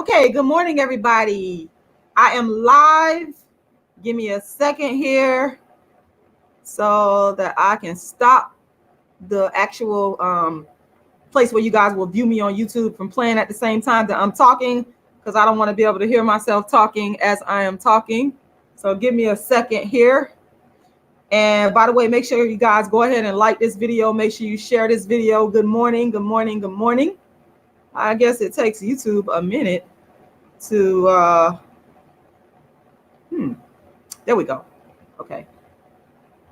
Okay, good morning, everybody. I am live. Give me a second here so that I can stop the actual place where you guys will view me on YouTube from playing at the same time that I'm talking, because I don't want to be able to hear myself talking as I am talking. So give me a second here. And by the way, make sure you guys go ahead and like this video. Make sure you share this video. Good morning, good morning, good morning. I guess it takes YouTube a minute to there we go. Okay,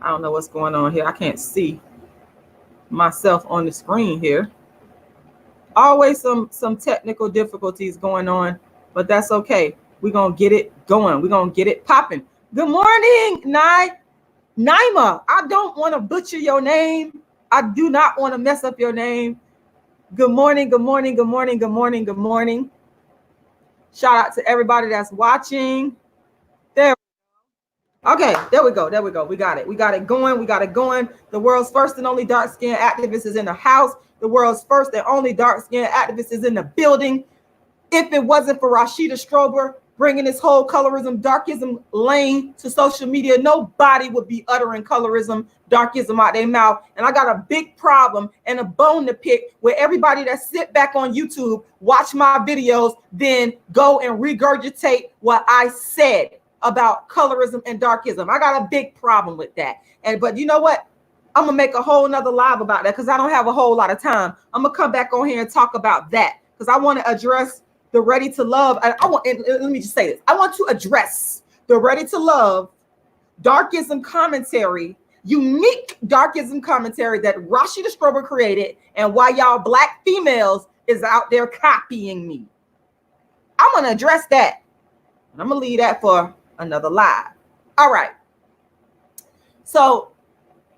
I don't know what's going on here. I can't see myself on the screen here. Always some technical difficulties going on, but that's okay. We're gonna get it going. We're gonna get it popping. Good morning, Naima. I don't want to butcher your name. I do not want to mess up your name. Good morning, good morning, good morning, good morning, good morning. Shout out to everybody that's watching. There. Okay, there we go. There we go. We got it. We got it going. We got it going. The world's first and only dark-skinned activist is in the house. The world's first and only dark-skinned activist is in the building. If it wasn't for Rashida Strober bringing this whole colorism, darkism lane to social media, nobody would be uttering colorism, darkism out their mouth. And I got a big problem and a bone to pick with everybody that sit back on YouTube, watch my videos, then go and regurgitate what I said about colorism and darkism. I got a big problem with that. But you know what? I'm gonna make a whole nother live about that because I don't have a whole lot of time. I'm gonna come back on here and talk about that because I want to address the ready to love. Let me just say this. I want to address the ready to love darkism commentary, unique darkism commentary that Rashida Strober created, and why y'all black females is out there copying me. I'm gonna address that. And I'm gonna leave that for another live. All right. So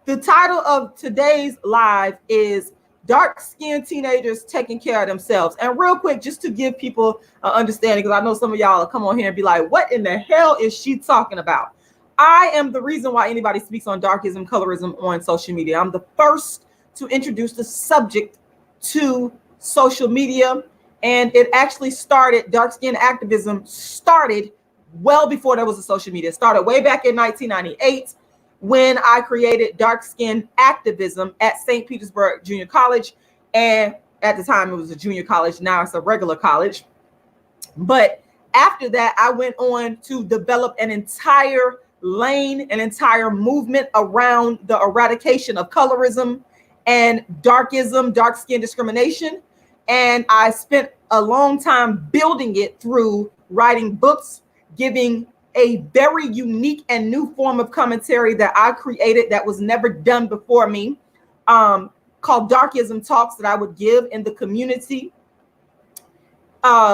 the title of today's live is Dark-Skinned Teenagers Taking Care of Themselves. And real quick, just to give people an understanding, because I know some of y'all will come on here and be like, what in the hell is she talking about? I am the reason why anybody speaks on darkism, colorism on social media. I'm the first to introduce the subject to social media. And it actually started, dark-skinned activism started well before there was a social media. It started way back in 1998 when I created dark-skinned activism at St. Petersburg Junior College. And at the time it was a junior college. Now it's a regular college. But after that, I went on to develop an entire lane, an entire movement around the eradication of colorism and darkism, dark-skin discrimination. And I spent a long time building it through writing books, giving a very unique and new form of commentary that I created that was never done before me, called Darkism Talks that I would give in the community,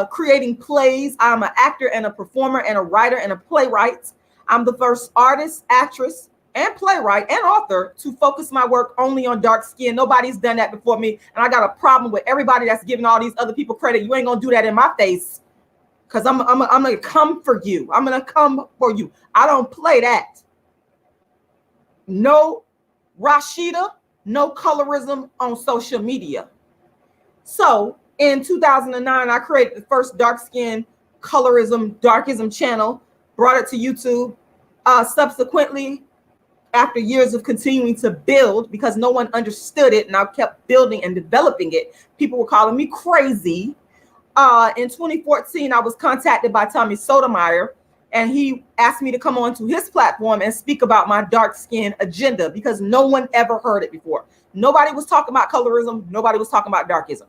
creating plays. I'm an actor and a performer and a writer and a playwright. I'm the first artist, actress, and playwright and author to focus my work only on dark skin. Nobody's done that before me. And I got a problem with everybody that's giving all these other people credit. You ain't gonna do that in my face. Because I'm gonna come for you. I'm gonna come for you. I don't play that. No Rashida, no colorism on social media. So in 2009, I created the first dark skin colorism, darkism channel, brought it to YouTube. Subsequently, after years of continuing to build, because no one understood it, and I kept building and developing it, people were calling me crazy. In 2014, I was contacted by Tommy Sotomayor, and he asked me to come on to his platform and speak about my dark skin agenda because no one ever heard it before. Nobody was talking about colorism. Nobody was talking about darkism.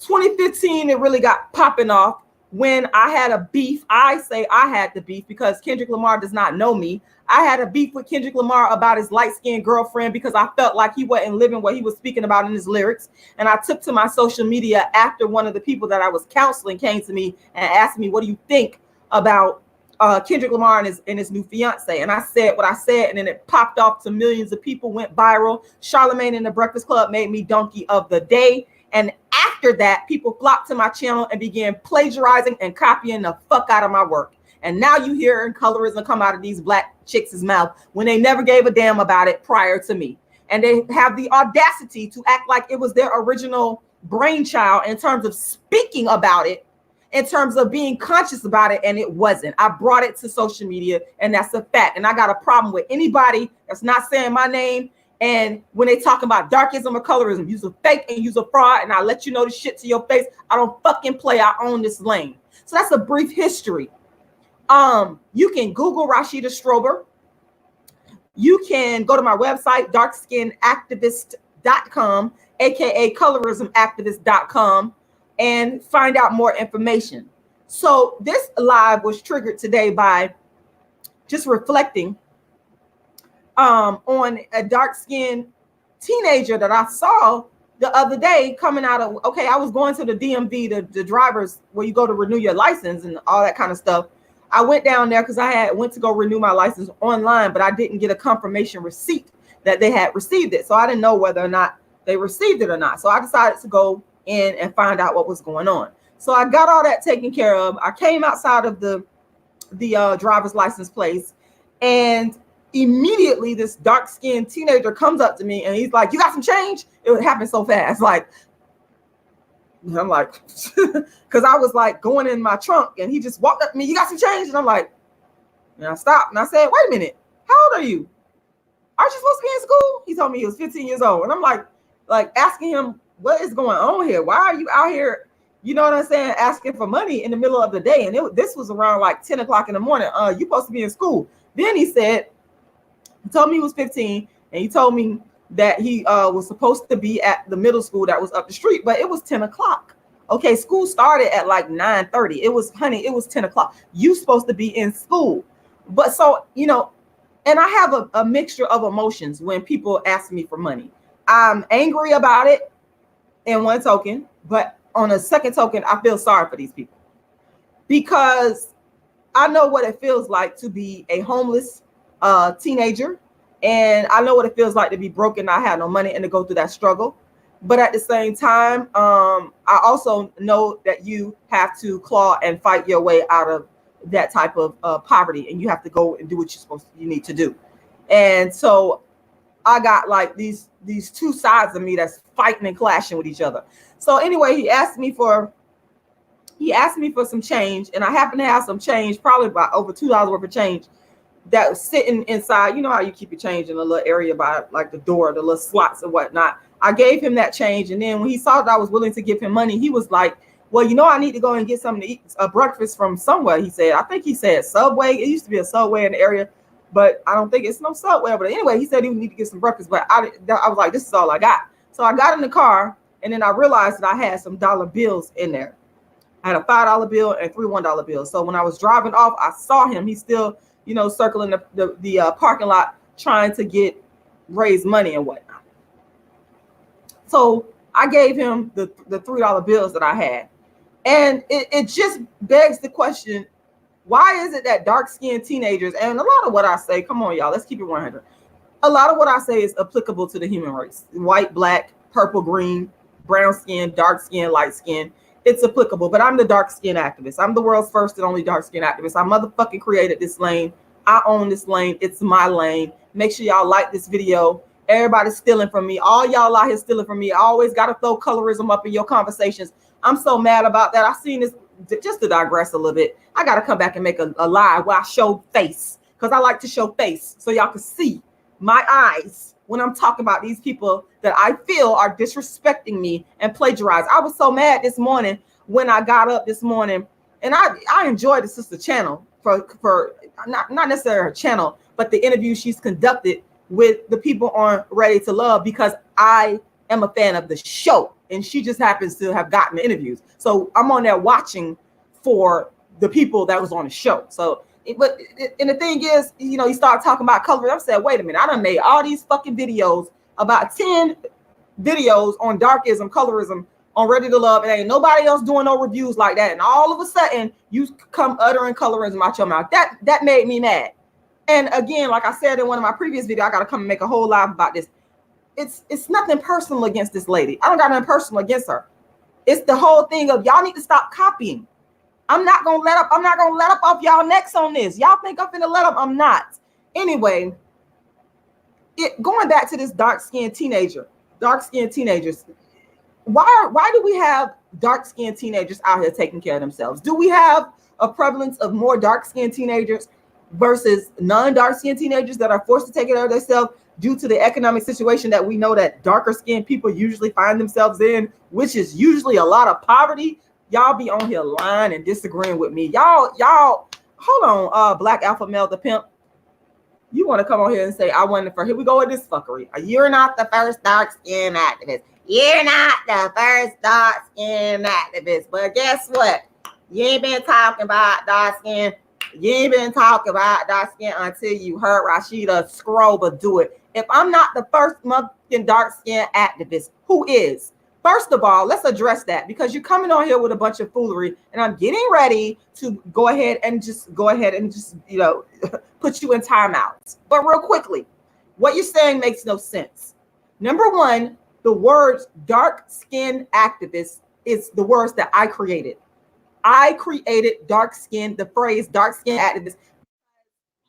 2015, it really got popping off when I had a beef. I say I had the beef because Kendrick Lamar does not know me. I had a beef with Kendrick Lamar about his light-skinned girlfriend because I felt like he wasn't living what he was speaking about in his lyrics. And I took to my social media after one of the people that I was counseling came to me and asked me, what do you think about Kendrick Lamar and his new fiance? And I said what I said, and then it popped off to millions of people, went viral. Charlamagne and the Breakfast Club made me donkey of the day. And after that, people flocked to my channel and began plagiarizing and copying the fuck out of my work. And now you hear colorism come out of these black chicks' mouth when they never gave a damn about it prior to me. And they have the audacity to act like it was their original brainchild in terms of speaking about it in terms of being conscious about it, and it wasn't. I brought it to social media, and that's a fact. And I got a problem with anybody that's not saying my name. And when they talking about darkism or colorism, use a fake and use a fraud, and I let you know the shit to your face. I don't fucking play. I own this lane. So that's a brief history. You can Google Rashida Strober. You can go to my website, darkskinactivist.com, aka colorismactivist.com, and find out more information. So this live was triggered today by just reflecting on a dark-skinned teenager that I saw the other day coming out of, okay, I was going to the DMV, the drivers where you go to renew your license and all that kind of stuff. I went down there because I went to go renew my license online, but I didn't get a confirmation receipt that they had received it. So I didn't know whether or not they received it or not. So I decided to go in and find out what was going on. So I got all that taken care of. I came outside of the driver's license place, and immediately this dark-skinned teenager comes up to me and he's like, "You got some change?" It happened so fast. Like, I'm like, because I was like going in my trunk, and he just walked up to me, "You got some change?" And I'm like, and I stopped and I said, "Wait a minute, how old are you? Aren't you supposed to be in school?" He told me he was 15 years old. And I'm like asking him, what is going on here? Why are you out here, you know what I'm saying, asking for money in the middle of the day? And this was around like 10 o'clock in the morning. You supposed to be in school. Then he told me he was 15, and he told me that he was supposed to be at the middle school that was up the street, but it was 10 o'clock. Okay, school started at like 9:30. It was 10 o'clock. You supposed to be in school. But so, you know, and I have a mixture of emotions when people ask me for money. I'm angry about it in one token, but on a second token, I feel sorry for these people, because I know what it feels like to be a homeless teenager, and I know what it feels like to be broken, not have no money, and to go through that struggle. But at the same time, I also know that you have to claw and fight your way out of that type of poverty, and you have to go and do what you need to do. And so I got like these two sides of me that's fighting and clashing with each other. So anyway, he asked me for some change, and I happen to have some change, probably about over $2 worth of change, that was sitting inside. You know how you keep your change in a little area by like the door, the little slots and whatnot. I gave him that change, and then when he saw that I was willing to give him money, he was like, "Well, you know, I need to go and get something to eat, a breakfast from somewhere." He said, I think he said Subway. It used to be a Subway in the area, but I don't think it's no Subway. But anyway, he said he would need to get some breakfast, but I was like, this is all I got. So I got in the car, and then I realized that I had some dollar bills in there. I had a $5 bill and 3 $1 bills. So when I was driving off, I saw him. He's still, you know, circling the parking lot, trying to raise money and whatnot. So I gave him the $3 bills that I had. And it just begs the question, why is it that dark-skinned teenagers, and a lot of what I say, come on, y'all, let's keep it 100. A lot of what I say is applicable to the human race. White, black, purple, green, brown skin, dark skin, light skin. It's applicable, but I'm the dark skin activist. I'm the world's first and only dark skin activist. I motherfucking created this lane. I own this lane. It's my lane. Make sure y'all like this video. Everybody's stealing from me. All y'all out here stealing from me. I always got to throw colorism up in your conversations. I'm so mad about that. I seen this, just to digress a little bit, I got to come back and make a live where I show face, because I like to show face so y'all can see my eyes when I'm talking about these people that I feel are disrespecting me and plagiarize. I was so mad this morning when I got up this morning, and I enjoyed the sister channel for not necessarily her channel, but the interview she's conducted with the people on Ready to Love, because I am a fan of the show, and she just happens to have gotten the interviews. So I'm on there watching for the people that was on the show. So, and the thing is, you know, you start talking about color. I said, wait a minute, I done made all these fucking videos, about 10 videos on darkism, colorism, on Ready to Love, and ain't nobody else doing no reviews like that. And all of a sudden, you come uttering colorism out your mouth. That made me mad. And again, like I said in one of my previous videos, I got to come and make a whole live about this. It's nothing personal against this lady. I don't got nothing personal against her. It's the whole thing of y'all need to stop copying. I'm not gonna let up. I'm not gonna let up off y'all necks on this. Y'all think I'm finna let up? I'm not. Anyway, going back to this dark-skinned teenagers. Why do we have dark-skinned teenagers out here taking care of themselves? Do we have a prevalence of more dark-skinned teenagers versus non-dark-skinned teenagers that are forced to take care of themselves due to the economic situation that we know that darker-skinned people usually find themselves in, which is usually a lot of poverty? Y'all be on here lying and disagreeing with me. Y'all, hold on, Black Alpha Male the Pimp. You want to come on here and say, I wasn't the first. Here we go with this fuckery. You're not the first dark-skinned activist. You're not the first dark-skinned activist. But guess what? You ain't been talking about dark-skinned. You ain't been talking about dark-skinned until you heard Rashida Strober do it. If I'm not the first motherfucking dark-skinned activist, who is? First of all, let's address that, because you're coming on here with a bunch of foolery, and I'm getting ready to go ahead and just you know, put you in timeout. But real quickly, what you're saying makes no sense. Number one, the words dark-skinned activist is the words that I created. I created dark-skinned, the phrase dark-skinned activist.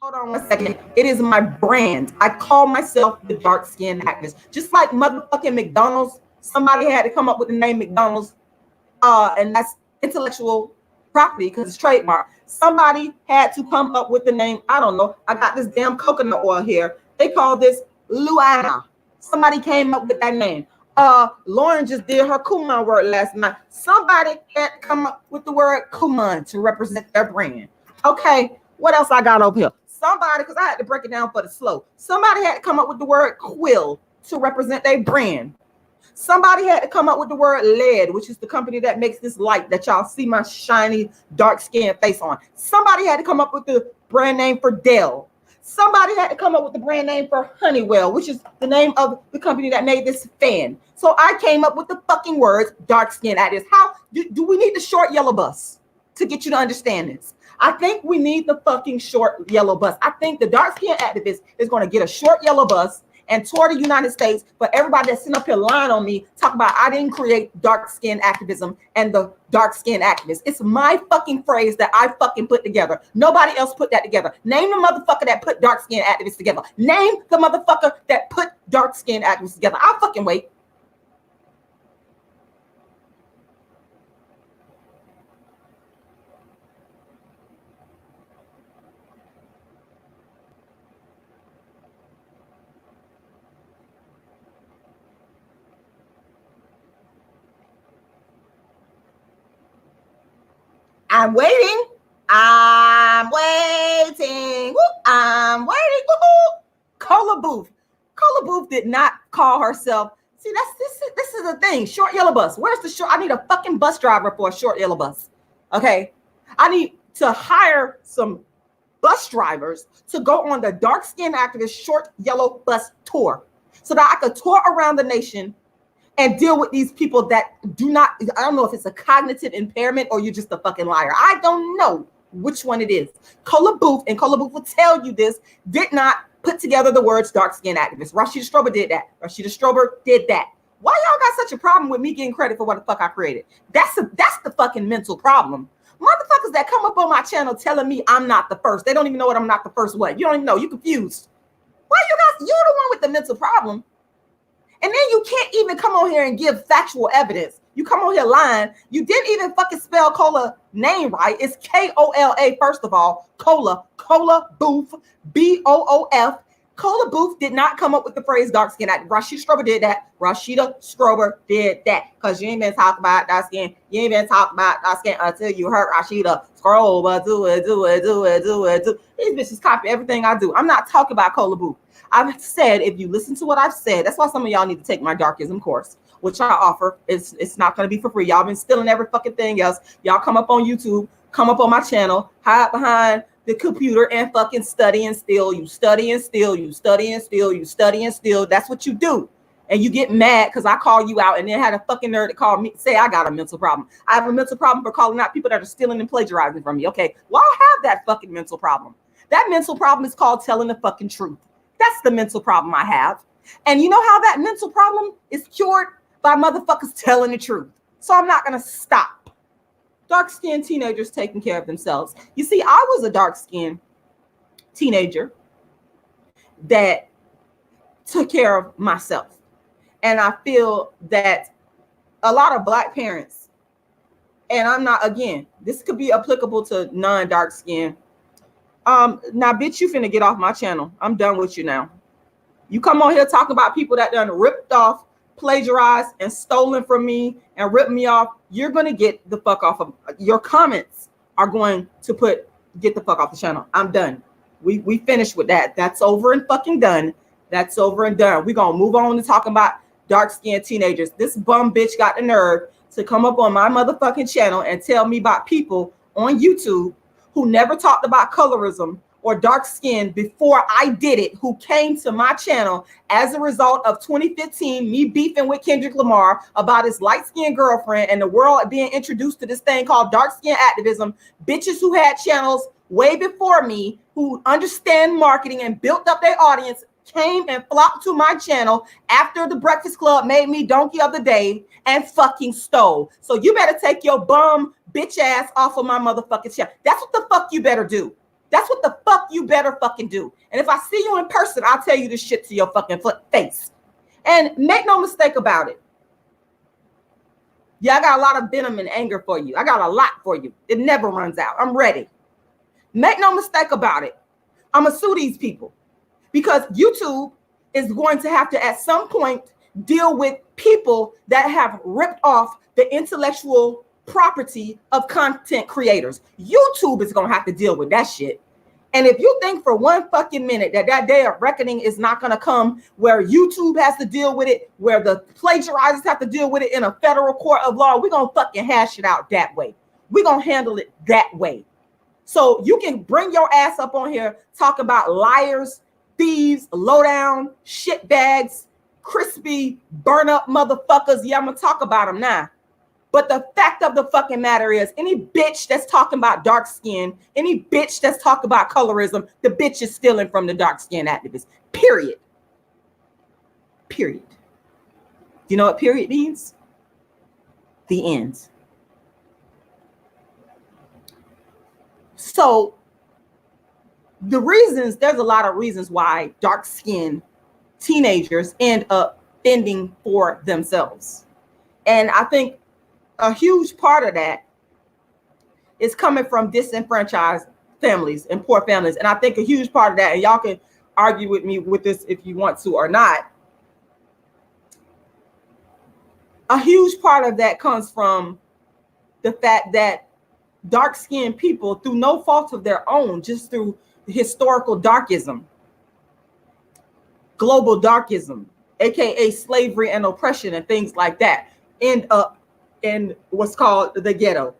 Hold on one second. It is my brand. I call myself the dark-skinned activist. Just like motherfucking McDonald's. Somebody had to come up with the name McDonald's, and that's intellectual property because it's trademark. Somebody had to come up with the name. I don't know. I got this damn coconut oil here. They call this Luana. Somebody came up with that name. Lauren just did her Kumon word last night. Somebody had to come up with the word Kumon to represent their brand. Okay, what else I got over here? Somebody, because I had to break it down for the slow. Somebody had to come up with the word Quill to represent their brand. Somebody had to come up with the word LED, which is the company that makes this light that y'all see my shiny, dark-skinned face on. Somebody had to come up with the brand name for Dell. Somebody had to come up with the brand name for Honeywell, which is the name of the company that made this fan. So I came up with the fucking words dark-skinned activists. How do we need the short yellow bus to get you to understand this? I think we need the fucking short yellow bus. I think the dark-skinned activist is going to get a short yellow bus and tour the United States. But everybody that's sitting up here lying on me, talk about I didn't create dark-skinned activism and the dark-skinned activists. It's my fucking phrase that I fucking put together. Nobody else put that together. Name the motherfucker that put dark-skinned activists together. Name the motherfucker that put dark-skinned activists together. I'll fucking wait. I'm waiting. I'm waiting. Woo, I'm waiting. Woo-hoo. Cola Booth. Cola Booth did not call herself. See, this is the thing. Short yellow bus. Where's the short? I need a fucking bus driver for a short yellow bus. Okay. I need to hire some bus drivers to go on the dark-skinned activist short yellow bus tour so that I could tour around the nation and deal with these people that do not, I don't know if it's a cognitive impairment or you're just a fucking liar. I don't know which one it is. Cola Booth, and Cola Booth will tell you this, did not put together the words dark-skinned activist. Rashida Strober did that. Rashida Strober did that. Why y'all got such a problem with me getting credit for what the fuck I created? That's the fucking mental problem. Motherfuckers that come up on my channel telling me I'm not the first. They don't even know what I'm not the first what. You don't even know. You confused. Why you guys, you're the one with the mental problem. And then you can't even come on here and give factual evidence. You come on here lying. You didn't even fucking spell Cola name right. It's Kola, first of all. Cola Booth, Boof. Cola Booth did not come up with the phrase dark skin. Rashida Strober did that. Rashida Strober did that. Because you ain't been talking about dark skin. You ain't been talking about dark skin until you heard Rashida Strober do it. These bitches copy everything I do. I'm not talking about Cola Booth. I've said, if you listen to what I've said, that's why some of y'all need to take my darkism course, which I offer. It's not going to be for free. Y'all been stealing every fucking thing else. Y'all come up on YouTube, come up on my channel, hide behind the computer and fucking study and steal. You study and steal. You study and steal. You study and steal. That's what you do. And you get mad because I call you out and then had a fucking nerd that called me, say I got a mental problem. I have a mental problem for calling out people that are stealing and plagiarizing from me. Okay, well, I have that fucking mental problem. That mental problem is called telling the fucking truth. That's the mental problem I have. And you know how that mental problem is cured? By motherfuckers telling the truth. So I'm not going to stop. Dark-skinned teenagers taking care of themselves. You see, I was a dark-skinned teenager that took care of myself. And I feel that a lot of Black parents And I'm not, again, this could be applicable to non-dark skin. Now, bitch, you finna get off my channel. I'm done with you now. You come on here talking about people that done ripped off, plagiarized, and stolen from me and ripped me off. You're gonna get the fuck off of your comments are going to get the fuck off the channel. I'm done. We finished with that. That's over and fucking done. That's over and done. We're gonna move on to talking about dark-skinned teenagers. This bum bitch got the nerve to come up on my motherfucking channel and tell me about people on YouTube who never talked about colorism or dark skin before I did it, who came to my channel as a result of 2015, me beefing with Kendrick Lamar about his light-skinned girlfriend and the world being introduced to this thing called dark skin activism. Bitches who had channels way before me, who understand marketing and built up their audience, came and flocked to my channel after the Breakfast Club made me donkey of the day and fucking stole. So you better take your bum bitch ass off of my motherfucking channel. That's what the fuck you better do. That's what the fuck you better fucking do. And if I see you in person, I'll tell you this shit to your fucking face. And make no mistake about it. Yeah, I got a lot of venom and anger for you. I got a lot for you. It never runs out. I'm ready. Make no mistake about it. I'm gonna sue these people. Because YouTube is going to have to, at some point, deal with people that have ripped off the intellectual property of content creators. YouTube is going to have to deal with that shit. And if you think for one fucking minute that day of reckoning is not going to come where YouTube has to deal with it, where the plagiarizers have to deal with it in a federal court of law, we're going to fucking hash it out that way. We're going to handle it that way. So you can bring your ass up on here, talk about liars, thieves, low down, shit bags, crispy, burn up motherfuckers. Yeah, I'm gonna talk about them now. But the fact of the fucking matter is, any bitch that's talking about dark skin, any bitch that's talking about colorism, the bitch is stealing from the dark skin activists. Period. Period. You know what period means? The end. So there's a lot of reasons why dark-skinned teenagers end up fending for themselves. And I think a huge part of that is coming from disenfranchised families and poor families. And I think a huge part of that, and y'all can argue with me with this if you want to or not, a huge part of that comes from the fact that dark-skinned people, through no fault of their own, just through historical darkism, global darkism, aka slavery and oppression and things like that, end up in what's called the ghetto.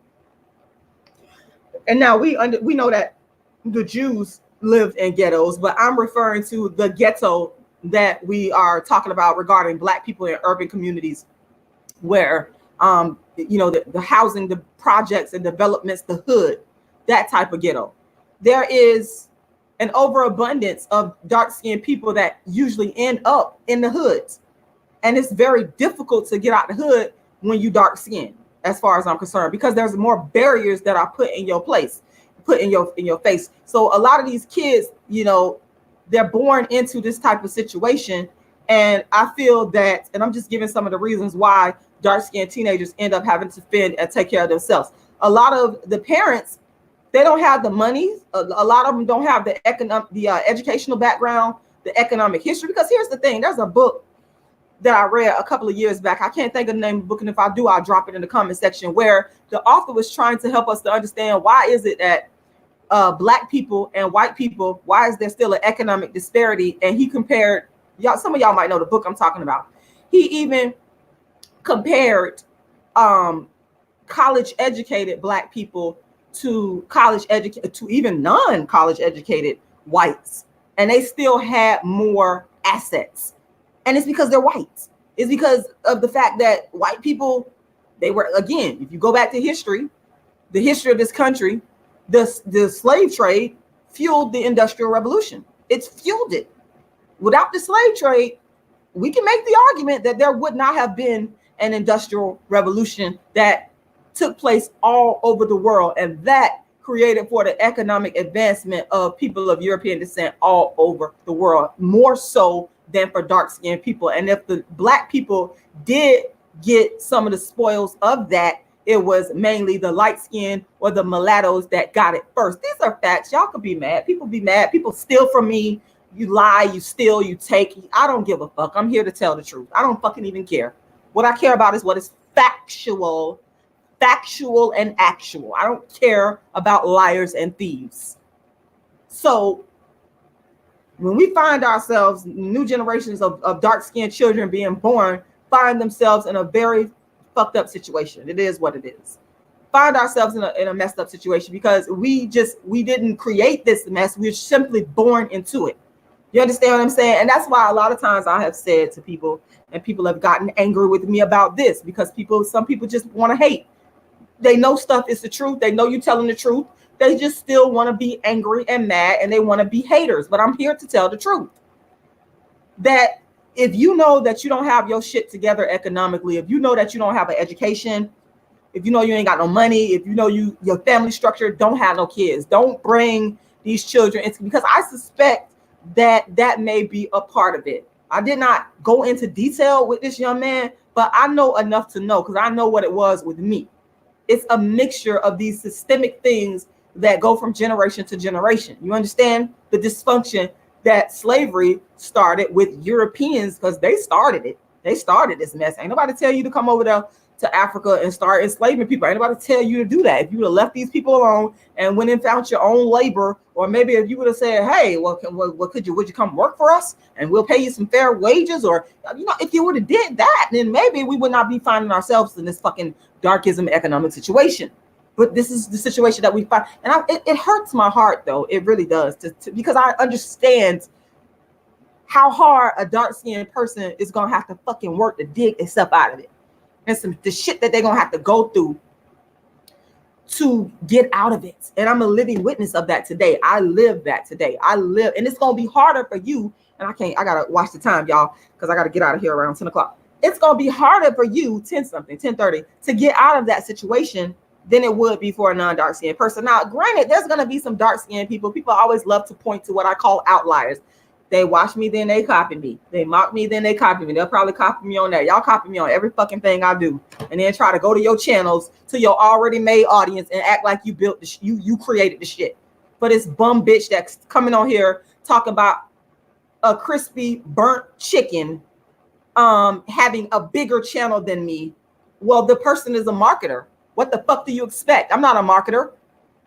And now we know that the Jews lived in ghettos, but I'm referring to the ghetto that we are talking about regarding Black people in urban communities, where the housing, the projects and developments, the hood, that type of ghetto. There is an overabundance of dark-skinned people that usually end up in the hoods. And it's very difficult to get out the hood when you dark-skinned, as far as I'm concerned, because there's more barriers that are put in your place, put in your face. So a lot of these kids, they're born into this type of situation. And I feel that, and I'm just giving some of the reasons why dark-skinned teenagers end up having to fend and take care of themselves. A lot of the parents, they don't have the money. A lot of them don't have the educational background, the economic history. Because here's the thing: there's a book that I read a couple of years back. I can't think of the name of the book, and if I do, I'll drop it in the comment section. Where the author was trying to help us to understand why is it that Black people and white people, why is there still an economic disparity? And he compared, some of y'all might know the book I'm talking about. He even compared college educated Black people to even non-college educated whites, and they still had more assets. And it's because they're whites. It's because of the fact that white people, they were, again, if you go back to history, the history of this country, the slave trade fueled the Industrial Revolution. It's fueled it. Without the slave trade, we can make the argument that there would not have been an Industrial Revolution that took place all over the world, and that created for the economic advancement of people of European descent all over the world, more so than for dark-skinned people. And if the Black people did get some of the spoils of that, it was mainly the light skin or the mulattoes that got it first. These are facts. Y'all could be mad. People be mad. People steal from me. You lie, you steal, you take. I don't give a fuck. I'm here to tell the truth. I don't fucking even care. What I care about is what is factual and actual. I don't care about liars and thieves. So when we find ourselves, new generations of dark-skinned children being born, find themselves in a very fucked up situation. It is what it is. Find ourselves in a messed up situation because we didn't create this mess. We're simply born into it. You understand what I'm saying? And that's why a lot of times I have said to people, and people have gotten angry with me about this, because some people just want to hate. They know stuff is the truth. They know you're telling the truth. They just still want to be angry and mad, and they want to be haters. But I'm here to tell the truth. That if you know that you don't have your shit together economically, if you know that you don't have an education, if you know you ain't got no money, if you know your family structure don't have no kids, don't bring these children into, because I suspect that may be a part of it. I did not go into detail with this young man, but I know enough to know, because I know what it was with me. It's a mixture of these systemic things that go from generation to generation. You understand the dysfunction that slavery started with Europeans, because they started it. They started this mess. Ain't nobody tell you to come over there to Africa and start enslaving people. Ain't nobody tell you to do that. If you would have left these people alone and went and found your own labor, or maybe if you would have said, hey, would you come work for us and we'll pay you some fair wages, or if you would have did that, then maybe we would not be finding ourselves in this fucking darkism economic situation. But this is the situation that we find, and it hurts my heart, though. It really does, because I understand how hard a dark-skinned person is gonna have to fucking work to dig itself out of it, and the shit that they're gonna have to go through to get out of it. And I'm a living witness of that today. I live that today. And it's gonna be harder for you. And I gotta watch the time, y'all, because I gotta get out of here around 10 o'clock. It's gonna be harder for you, 10:30, to get out of that situation than it would be for a non-dark skinned person. Now, granted, there's gonna be some dark skinned people. People always love to point to what I call outliers. They watch me, then they copy me. They mock me, then they copy me. They'll probably copy me on that. Y'all copy me on every fucking thing I do, and then try to go to your channels, to your already made audience, and act like you built you created the shit. For this bum bitch that's coming on here talking about a crispy burnt chicken, having a bigger channel than me. Well, the person is a marketer. What the fuck do you expect? I'm not a marketer.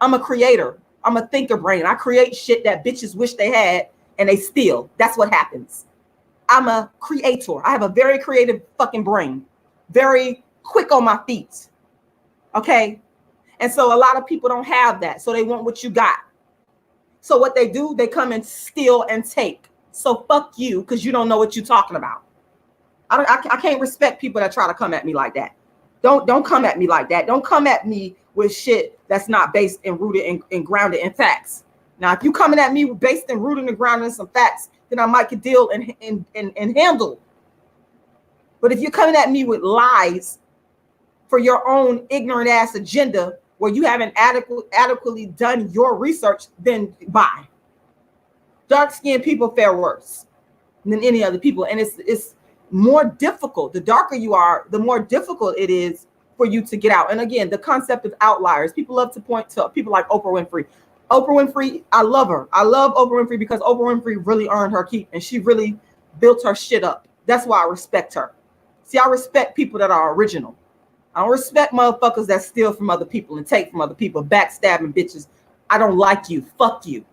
I'm a creator. I'm a thinker brain. I create shit that bitches wish they had, and they steal. That's what happens. I'm a creator. I have a very creative fucking brain. Very quick on my feet. Okay? And so a lot of people don't have that. So they want what you got. So what they do, they come and steal and take. So fuck you, because you don't know what you're talking about. I can't respect people that try to come at me like that. Don't come at me like that. Don't come at me with shit that's not based and rooted and grounded in facts. Now, if you coming at me based and rooted and grounded in some facts, then I might could deal and handle. But if you're coming at me with lies for your own ignorant ass agenda, where you haven't adequately done your research, then bye. Dark-skinned people fare worse than any other people, and it's more difficult. The darker you are, the more difficult it is for you to get out. And again, the concept of outliers. People love to point to people like Oprah Winfrey. Oprah Winfrey, I love her. I love Oprah Winfrey because Oprah Winfrey really earned her keep, and she really built her shit up. That's why I respect her. See, I respect people that are original. I don't respect motherfuckers that steal from other people and take from other people, backstabbing bitches. I don't like you. Fuck you.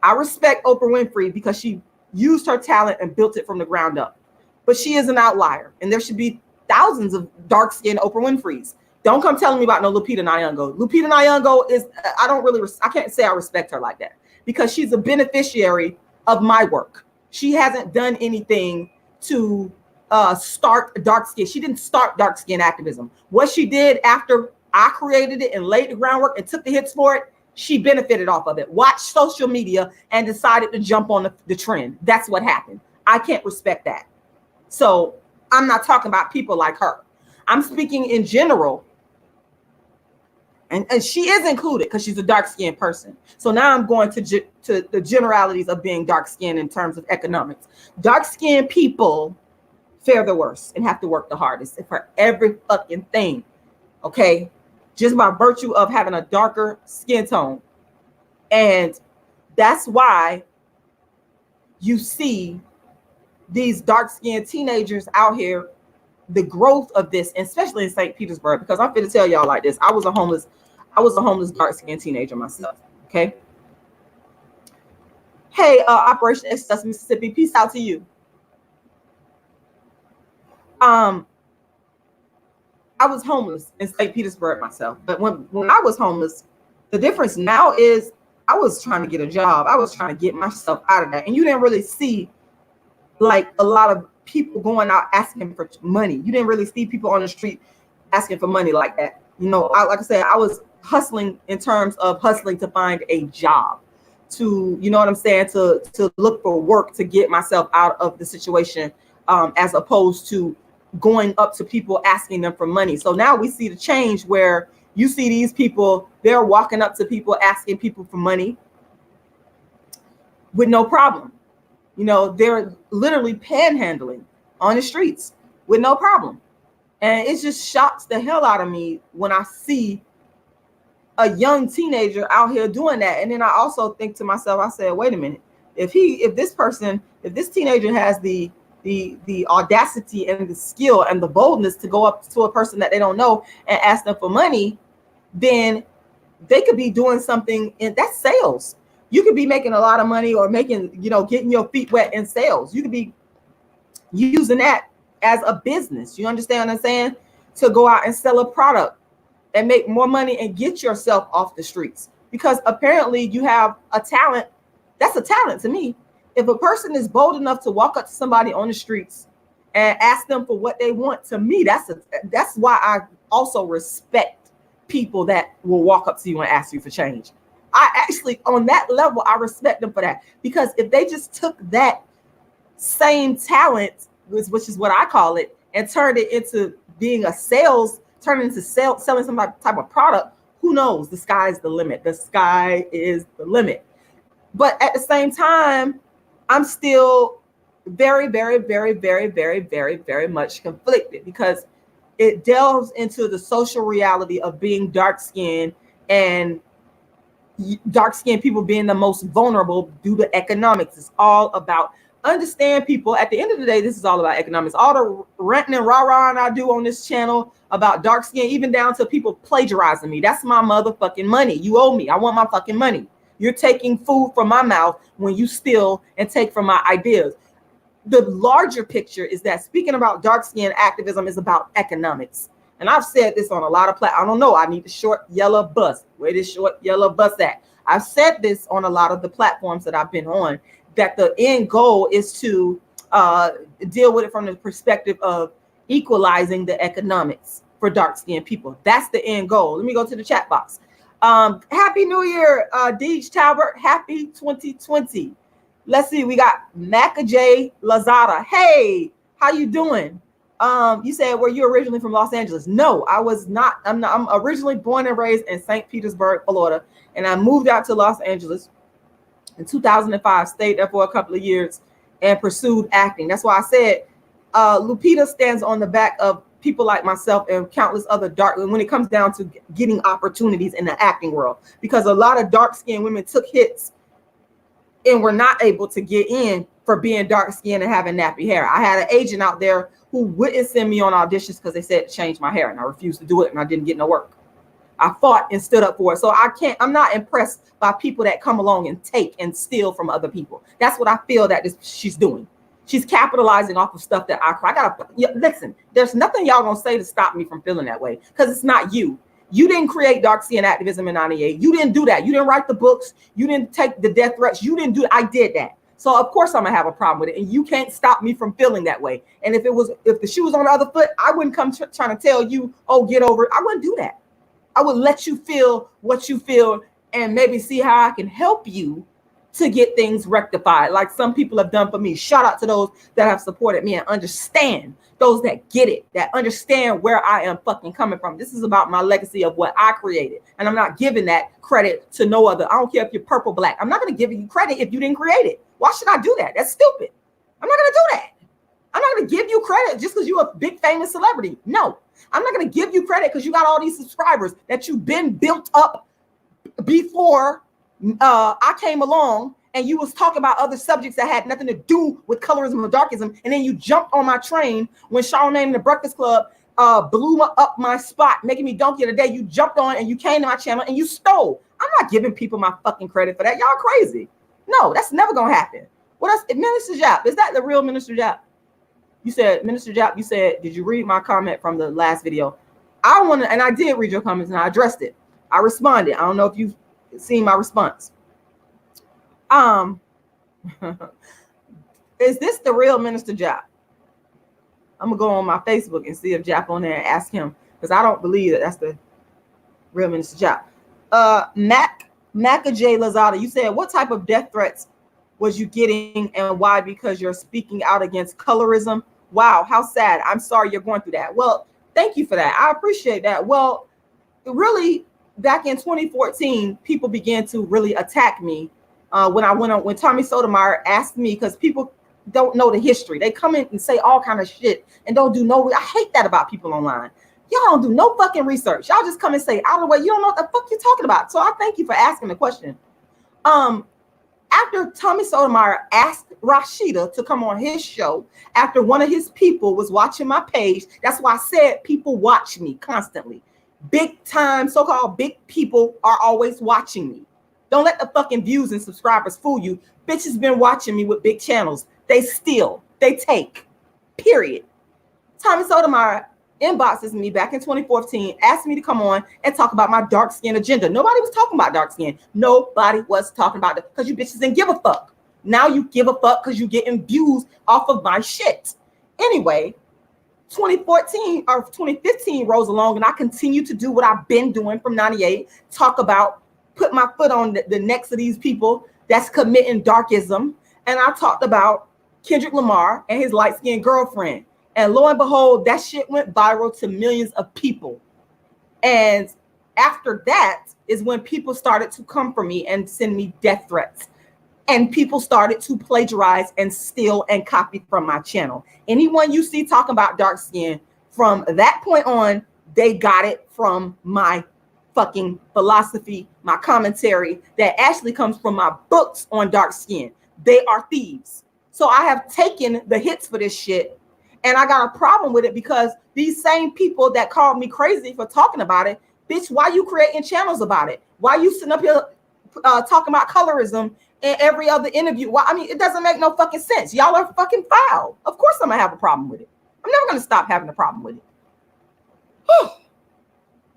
I respect Oprah Winfrey because she used her talent and built it from the ground up. But she is an outlier, and there should be thousands of dark-skinned Oprah Winfreys. Don't come telling me about no Lupita Nyong'o. Lupita Nyong'o is, I can't say I respect her like that, because she's a beneficiary of my work. She hasn't done anything to start dark skin. She didn't start dark skin activism. What she did after I created it and laid the groundwork and took the hits for it, she benefited off of it. Watched social media and decided to jump on the trend. That's what happened. I can't respect that. So I'm not talking about people like her. I'm speaking in general. And she is included because she's a dark-skinned person. So now I'm going to the generalities of being dark-skinned in terms of economics. Dark-skinned people fare the worst and have to work the hardest for every fucking thing. okay, just by virtue of having a darker skin tone. And that's why you see these dark-skinned teenagers out here, the growth of this, especially in St. Petersburg, because I'm going to tell y'all like this. I was a homeless dark-skinned teenager myself, okay? Hey, Operation Excess Mississippi, peace out to you. I was homeless in St. Petersburg myself, but when I was homeless, the difference now is I was trying to get a job. I was trying to get myself out of that. And you didn't really see like a lot of people going out asking for money. You didn't really see people on the street asking for money like that. You know, like I said, I was hustling in terms of hustling to find a job, to, you know what I'm saying, to look for work to get myself out of the situation, as opposed to going up to people asking them for money. So now we see the change where you see these people, they're walking up to people asking people for money with no problem. You know, they're literally panhandling on the streets with no problem. And it just shocks the hell out of me when I see a young teenager out here doing that. And then I also think to myself, I said, wait a minute, if this teenager has the audacity and the skill and the boldness to go up to a person that they don't know and ask them for money, then they could be doing something, and that's sales. You could be making a lot of money or making, you know, getting your feet wet in sales. You could be using that as a business. You understand what I'm saying? To go out and sell a product and make more money and get yourself off the streets. Because apparently you have a talent. That's a talent to me. If a person is bold enough to walk up to somebody on the streets and ask them for what they want, to me, that's why I also respect people that will walk up to you and ask you for change. I actually, on that level, I respect them for that. Because if they just took that same talent, which is what I call it, and turned it into being selling some type of product, who knows? The sky is the limit. The sky is the limit. But at the same time, I'm still very, very, very, very, very, very, very much conflicted, because it delves into the social reality of being dark-skinned, and dark-skinned people being the most vulnerable due to economics. It's all about understand people. At the end of the day, this is all about economics. All the ranting and rah-rah I do on this channel about dark skin, even down to people plagiarizing me. That's my motherfucking money. You owe me. I want my fucking money. You're taking food from my mouth when you steal and take from my ideas. The larger picture is that speaking about dark skin activism is about economics. And I've said this on a lot of I don't know. I need the short yellow bus. Where this short yellow bus at? I've said this on a lot of the platforms that I've been on, that the end goal is to deal with it from the perspective of equalizing the economics for dark-skinned people. That's the end goal. Let me go to the chat box. Happy New Year, Deej Talbert. Happy 2020. Let's see. We got Maca J Lazada. Hey, how you doing? You said, were you originally from Los Angeles? No, I was not. I'm originally born and raised in St. Petersburg, Florida, and I moved out to Los Angeles in 2005, stayed there for a couple of years and pursued acting. That's why I said Lupita stands on the back of people like myself and countless other dark, when it comes down to getting opportunities in the acting world, because a lot of dark-skinned women took hits and were not able to get in for being dark-skinned and having nappy hair. I had an agent out there who wouldn't send me on auditions because they said to change my hair, and I refused to do it, and I didn't get no work. I fought and stood up for it. So I'm not impressed by people that come along and take and steal from other people. That's what I feel that she's doing. She's capitalizing off of stuff that listen, there's nothing y'all gonna say to stop me from feeling that way, because it's not you. You didn't create dark skin activism in 98. You didn't do that. You didn't write the books. You didn't take the death threats. You didn't do it. I did that. So of course I'm gonna have a problem with it, and you can't stop me from feeling that way. And if the shoe was on the other foot, I wouldn't come trying to tell you, oh, get over it. I wouldn't do that. I would let you feel what you feel and maybe see how I can help you to get things rectified, like some people have done for me. Shout out to those that have supported me and understand, those that get it, that understand where I am fucking coming from. This is about my legacy of what I created, and I'm not giving that credit to no other. I don't care if you're purple, black. I'm not going to give you credit if you didn't create it. Why should I do that? That's stupid. I'm not going to do that. I'm not going to give you credit just because you're a big famous celebrity. No, I'm not going to give you credit because you got all these subscribers that you've been built up before I came along, and you was talking about other subjects that had nothing to do with colorism or darkism, and then you jumped on my train when Charlamagne and the Breakfast Club blew up my spot, making me donkey of the day. You jumped on and you came to my channel and you stole. I'm not giving people my fucking credit for that. Y'all crazy. No, that's never gonna happen. What else? Minister Jap, is that the real Minister Jap? You said, Minister Jap, you said, did you read my comment from the last video? I want to, and I did read your comments and I addressed it. I responded. I don't know if you've seen my response. Is this the real Minister Jap? I'm gonna go on my Facebook and see if Jap on there and ask him, because I don't believe that that's the real Minister Jap. Maca J Lazada, you said, what type of death threats was you getting and why? Because you're speaking out against colorism. Wow, how sad. I'm sorry you're going through that. Well, thank you for that. I appreciate that. Well, really, back in 2014, people began to really attack me when Tommy Sotomayor asked me, because people don't know the history. They come in and say all kind of shit and don't do no. I hate that about people online. Y'all don't do no fucking research. Y'all just come and say out of the way. You don't know what the fuck you're talking about. So I thank you for asking the question. After Tommy Sotomayor asked Rashida to come on his show, after one of his people was watching my page, that's why I said people watch me constantly. Big time, so-called big people are always watching me. Don't let the fucking views and subscribers fool you. Bitches been watching me with big channels. They steal, they take, period. Tommy Sotomayor inboxes me back in 2014, asked me to come on and talk about my dark skin agenda. Nobody was talking about dark skin. Nobody was talking about it because you bitches didn't give a fuck. Now you give a fuck because you're getting views off of my shit. Anyway, 2014 or 2015 rolls along and I continue to do what I've been doing from 98, talk about, put my foot on the necks of these people that's committing darkism. And I talked about Kendrick Lamar and his light-skinned girlfriend. And lo and behold, that shit went viral to millions of people. And after that is when people started to come for me and send me death threats. And people started to plagiarize and steal and copy from my channel. Anyone you see talking about dark skin, from that point on, they got it from my fucking philosophy, my commentary that actually comes from my books on dark skin. They are thieves. So I have taken the hits for this shit. And I got a problem with it because these same people that called me crazy for talking about it, bitch, why you creating channels about it? Why you sitting up here talking about colorism in every other interview? Why? I mean, it doesn't make no fucking sense. Y'all are fucking foul. Of course I'm gonna have a problem with it. I'm never gonna stop having a problem with it.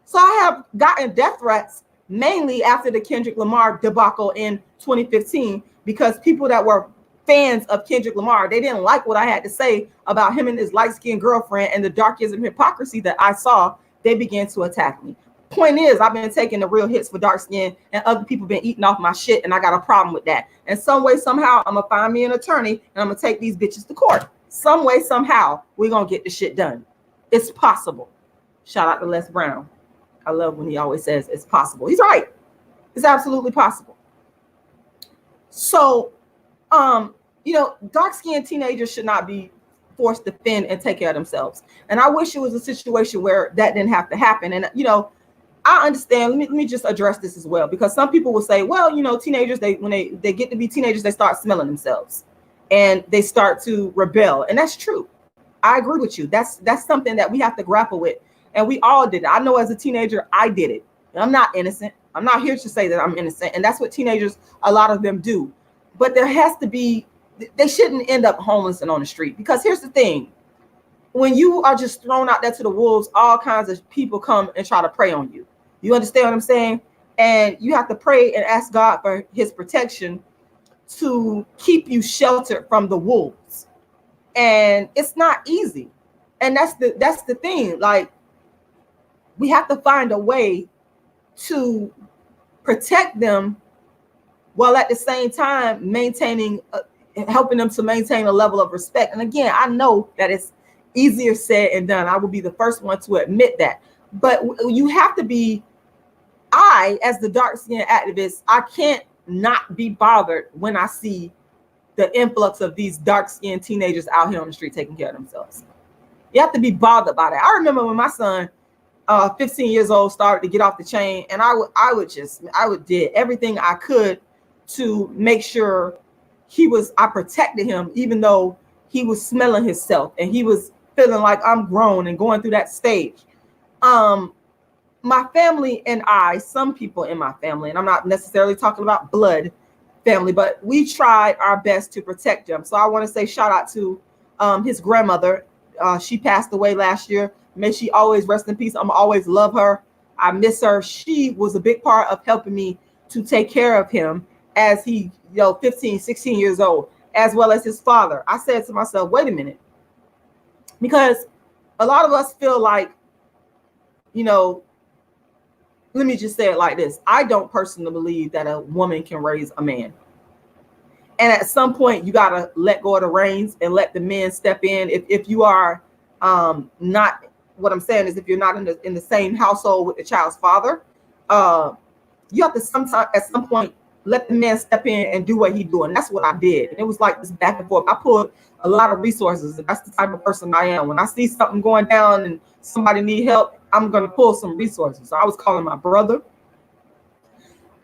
So I have gotten death threats mainly after the Kendrick Lamar debacle in 2015 because people that were fans of Kendrick Lamar, they didn't like what I had to say about him and his light-skinned girlfriend and the darkism hypocrisy that I saw. They began to attack me. Point is, I've been taking the real hits for dark skin and other people been eating off my shit, and I got a problem with that. And some way, somehow, I'm gonna find me an attorney and I'm gonna take these bitches to court. Some way, somehow, we're gonna get the shit done. It's possible. Shout out to Les Brown. I love when he always says it's possible. He's right. It's absolutely possible. So, you know, dark-skinned teenagers should not be forced to fend and take care of themselves. And I wish it was a situation where that didn't have to happen. And, you know, I understand. Let me just address this as well, because some people will say, well, you know, teenagers, when they get to be teenagers, they start smelling themselves and they start to rebel. And that's true. I agree with you. That's something that we have to grapple with. And we all did it. I know as a teenager, I did it. I'm not innocent. I'm not here to say that I'm innocent. And that's what teenagers, a lot of them do. But there has to be, they shouldn't end up homeless and on the street. Because here's the thing. When you are just thrown out there to the wolves, all kinds of people come and try to prey on you. You understand what I'm saying? And you have to pray and ask God for his protection to keep you sheltered from the wolves. And it's not easy. And that's the thing. Like, we have to find a way to protect them while at the same time maintaining, helping them to maintain a level of respect. And again, I know that it's easier said and done. I will be the first one to admit that. But you have to be, as the dark-skinned activist, I can't not be bothered when I see the influx of these dark-skinned teenagers out here on the street taking care of themselves. You have to be bothered by that. I remember when my son, 15 years old, started to get off the chain, and I would did everything I could to make sure I protected him, even though he was smelling himself and he was feeling like I'm grown and going through that stage. My family and some people in my family, and I'm not necessarily talking about blood family, but we tried our best to protect him. So I want to say shout out to his grandmother. She passed away last year. May she always rest in peace. I'm always love her. I miss her. She was a big part of helping me to take care of him as he, 15, 16 years old, as well as his father. I said to myself, wait a minute, because a lot of us feel like, let me just say it like this. I don't personally believe that a woman can raise a man. And at some point, you got to let go of the reins and let the men step in. If you are not, what I'm saying is, if you're not in the same household with the child's father, you have to at some point, let the man step in and do what he's doing. That's what I did. And it was like this back and forth. I pulled a lot of resources. And that's the type of person I am. When I see something going down and somebody need help, I'm going to pull some resources. So I was calling my brother.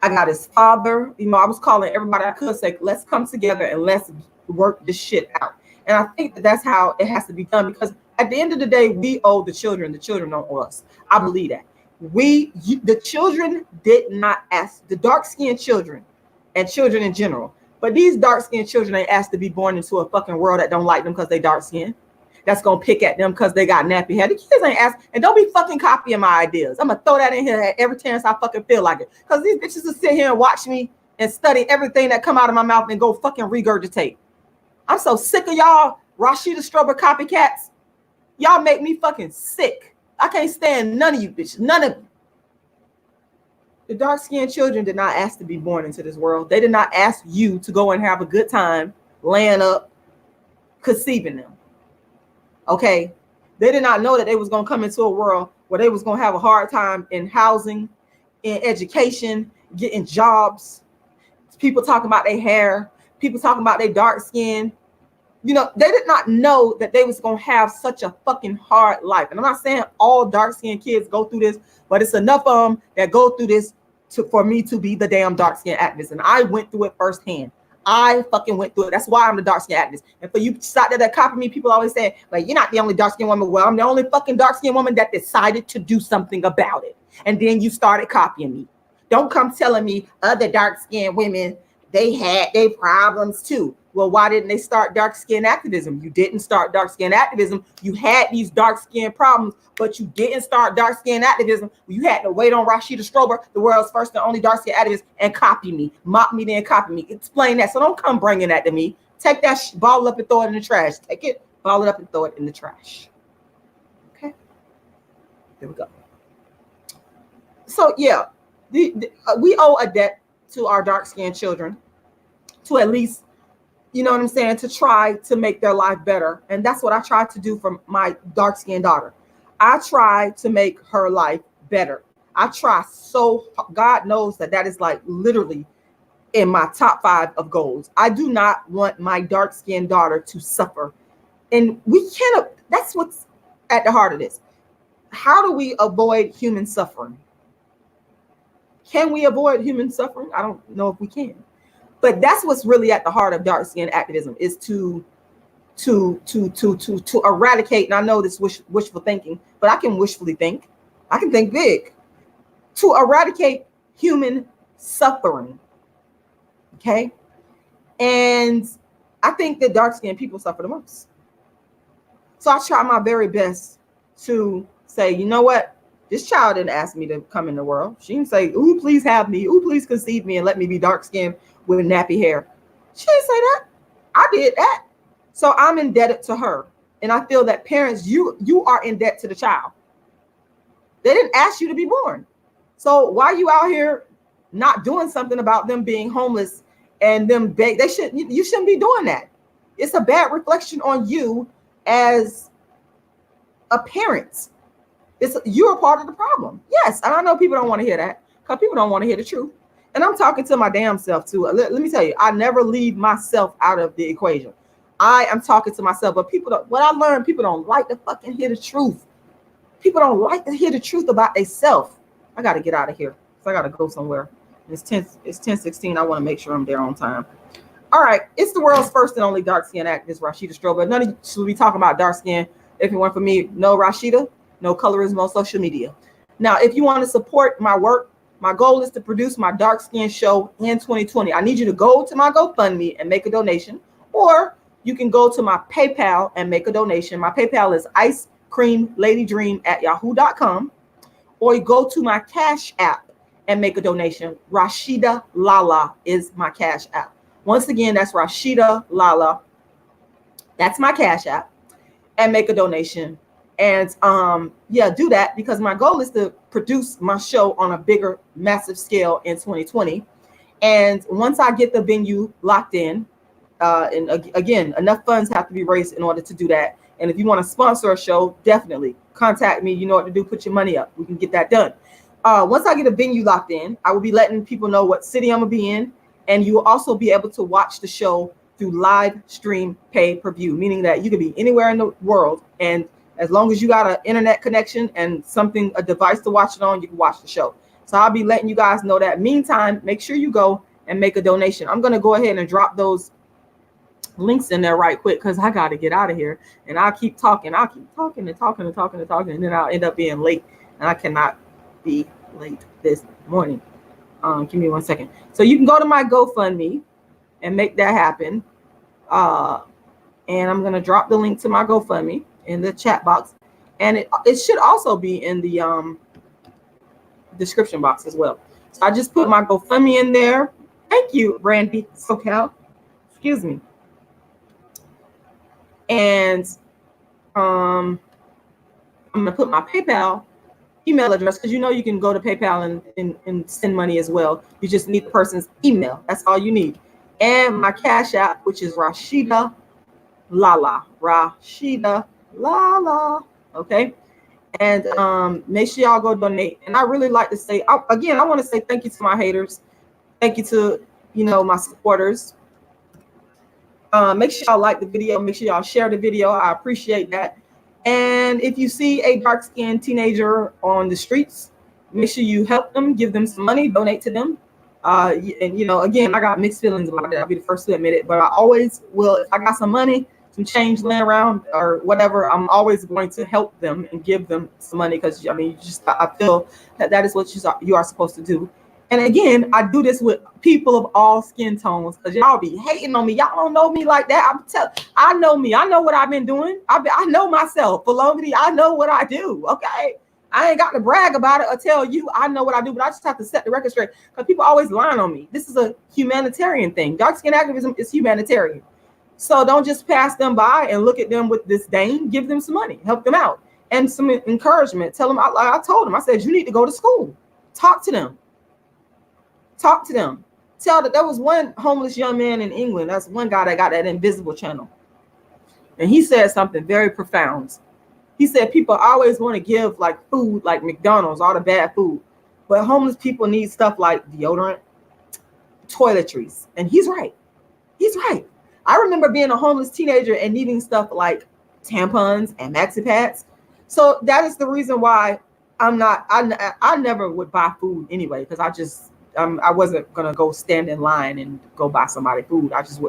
I got his father. I was calling everybody I could, say, let's come together and let's work this shit out. And I think that's how it has to be done, because at the end of the day, we owe the children. The children don't owe us. I believe that. The children did not ask, the dark-skinned children and children in general, but these dark-skinned children ain't asked to be born into a fucking world that don't like them because they dark-skinned. That's gonna pick at them because they got nappy hair. The kids ain't asked, and don't be fucking copying my ideas. I'm gonna throw that in here every chance I fucking feel like it, because these bitches will sit here and watch me and study everything that come out of my mouth and go fucking regurgitate. I'm so sick of y'all Rashida Strober copycats. Y'all make me fucking sick. I can't stand none of you bitches. None of you. The dark-skinned children did not ask to be born into this world. They did not ask you to go and have a good time laying up, conceiving them. Okay? They did not know that they was going to come into a world where they was going to have a hard time in housing, in education, getting jobs. People talking about their hair. People talking about their dark skin. They did not know that they was going to have such a fucking hard life. And I'm not saying all dark-skinned kids go through this, but it's enough of them that go through this for me to be the damn dark-skinned activist. And I went through it firsthand. I fucking went through it. That's why I'm the dark-skinned activist. And for you out there that copy me, people always say, like, you're not the only dark-skinned woman. Well, I'm the only fucking dark-skinned woman that decided to do something about it. And then you started copying me. Don't come telling me other dark-skinned women, they had their problems too. Well, why didn't they start dark skin activism? You didn't start dark skin activism. You had these dark skin problems, but you didn't start dark skin activism. You had to wait on Rashida Strober, the world's first and only dark skin activist, and copy me, mock me, then copy me. Explain that. So don't come bringing that to me. Take that ball up and throw it in the trash. Take it, ball it up and throw it in the trash. Okay. There we go. So yeah, we owe a debt to our dark skinned children to at least, you know what I'm saying, to try to make their life better. And that's what I tried to do for my dark-skinned daughter. I tried to make her life better. I try so, God knows that is like literally in my top 5 of goals. I do not want my dark-skinned daughter to suffer. And we can't, that's what's at the heart of this. How do we avoid human suffering? Can we avoid human suffering? I don't know if we can. But that's what's really at the heart of dark skin activism, is to eradicate. And I know this wishful thinking, but I can wishfully think. I can think big. To eradicate human suffering. Okay. And I think that dark skinned people suffer the most. So I try my very best to say, you know what? This child didn't ask me to come in the world. She didn't say, ooh, please have me. Ooh, please conceive me and let me be dark skinned with nappy hair. She didn't say that. I did that. So I'm indebted to her. And I feel that parents, you are in debt to the child. They didn't ask you to be born. So why are you out here not doing something about them being homeless and them beg? You shouldn't be doing that. It's a bad reflection on you as a parent. You're a part of the problem. Yes. And I know people don't want to hear that, because people don't want to hear the truth. And I'm talking to my damn self too. Let me tell you, I never leave myself out of the equation. I am talking to myself, but people don't, what I learned, people don't like to fucking hear the truth. People don't like to hear the truth about themselves. I got to get out of here. So I got to go somewhere. It's 10:16. I want to make sure I'm there on time. All right. It's the world's first and only dark skin activist, Rashida Strober. None of you should be talking about dark skin. If you want from me, no Rashida, no colorism on social media. Now, if you want to support my work, my goal is to produce my dark skin show in 2020. I need you to go to my GoFundMe and make a donation, or you can go to my PayPal and make a donation. My PayPal is icecreamladydream@yahoo.com, or you go to my Cash App and make a donation. Rashidalala is my Cash App. Once again, that's Rashidalala. That's my Cash App, and make a donation. And yeah, do that, because my goal is to produce my show on a bigger, massive scale in 2020. And once I get the venue locked in, and again, enough funds have to be raised in order to do that. And if you want to sponsor a show, definitely contact me. You know what to do. Put your money up. We can get that done. Once I get a venue locked in, I will be letting people know what city I'm going to be in. And you will also be able to watch the show through live stream pay-per-view, meaning that you can be anywhere in the world. And as long as you got an internet connection and a device to watch it on, you can watch the show. So I'll be letting you guys know that. Meantime, make sure you go and make a donation. I'm going to go ahead and drop those links in there right quick, because I got to get out of here. And I'll keep talking. I'll keep talking and talking and talking and talking. And then I'll end up being late. And I cannot be late this morning. Give me 1 second. So you can go to my GoFundMe and make that happen. And I'm going to drop the link to my GoFundMe in the chat box. And it should also be in the description box as well. So I just put my GoFundMe in there. Thank you, Randy SoCal. Excuse me. And I'm going to put my PayPal email address, because you know you can go to PayPal and send money as well. You just need the person's email. That's all you need. And my Cash App, which is Rashida Lala. Rashida Lala. Okay. And make sure y'all go donate. And I really like to say, again, I want to say thank you to my haters. Thank you to, my supporters. Make sure y'all like the video. Make sure y'all share the video. I appreciate that. And if you see a dark-skinned teenager on the streets, make sure you help them, give them some money, donate to them. And, again, I got mixed feelings about it. I'll be the first to admit it. But I always will. If I got some money, some change laying around or whatever, I'm always going to help them and give them some money, because, I feel that is what you are supposed to do. And again, I do this with people of all skin tones, because y'all be hating on me. Y'all don't know me like that. I know me. I know what I've been doing. I know myself. I know what I do. Okay. I ain't got to brag about it or tell you I know what I do, but I just have to set the record straight, because people always lying on me. This is a humanitarian thing. Dark skin activism is humanitarian. So don't just pass them by and look at them with disdain. Give them some money. Help them out. And some encouragement. Tell them, I told them, I said, you need to go to school. Talk to them. Talk to them. Tell that there was one homeless young man in England. That's one guy that got that invisible channel. And he said something very profound. He said people always want to give like food, like McDonald's, all the bad food. But homeless people need stuff like deodorant, toiletries. And he's right. He's right. I remember being a homeless teenager and needing stuff like tampons and maxi pads. So that is the reason why I never would buy food anyway, because I wasn't going to go stand in line and go buy somebody food. I just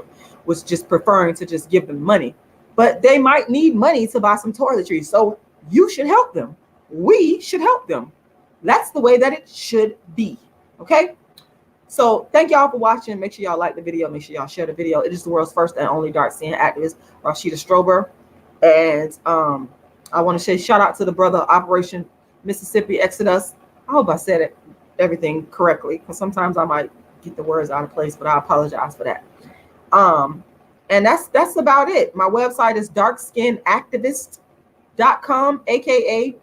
was just preferring to just give them money. But they might need money to buy some toiletries. So you should help them. We should help them. That's the way that it should be. Okay? So thank y'all for watching. Make sure y'all like the video. Make sure y'all share the video. It is the world's first and only dark skin activist, Rashida Strober. And I want to say shout out to the brother Operation Mississippi Exodus. I hope I said everything correctly, because sometimes I might get the words out of place, but I apologize for that. And that's about it. My website is darkskinactivist.com, aka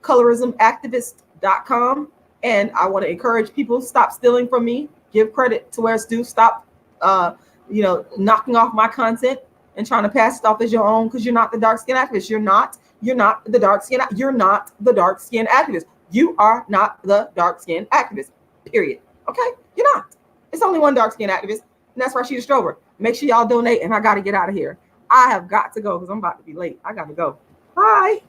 colorismactivist.com. And I want to encourage people, stop stealing from me, give credit to where it's due, stop knocking off my content and trying to pass it off as your own, because you're not the dark skin activist. You're not the dark skin activist. You are not the dark skin activist, period. Okay? You're not. It's only one dark skin activist, and that's Rashida Strober. Make sure y'all donate, and I got to get out of here. I have got to go because I'm about to be late. I got to go. Bye.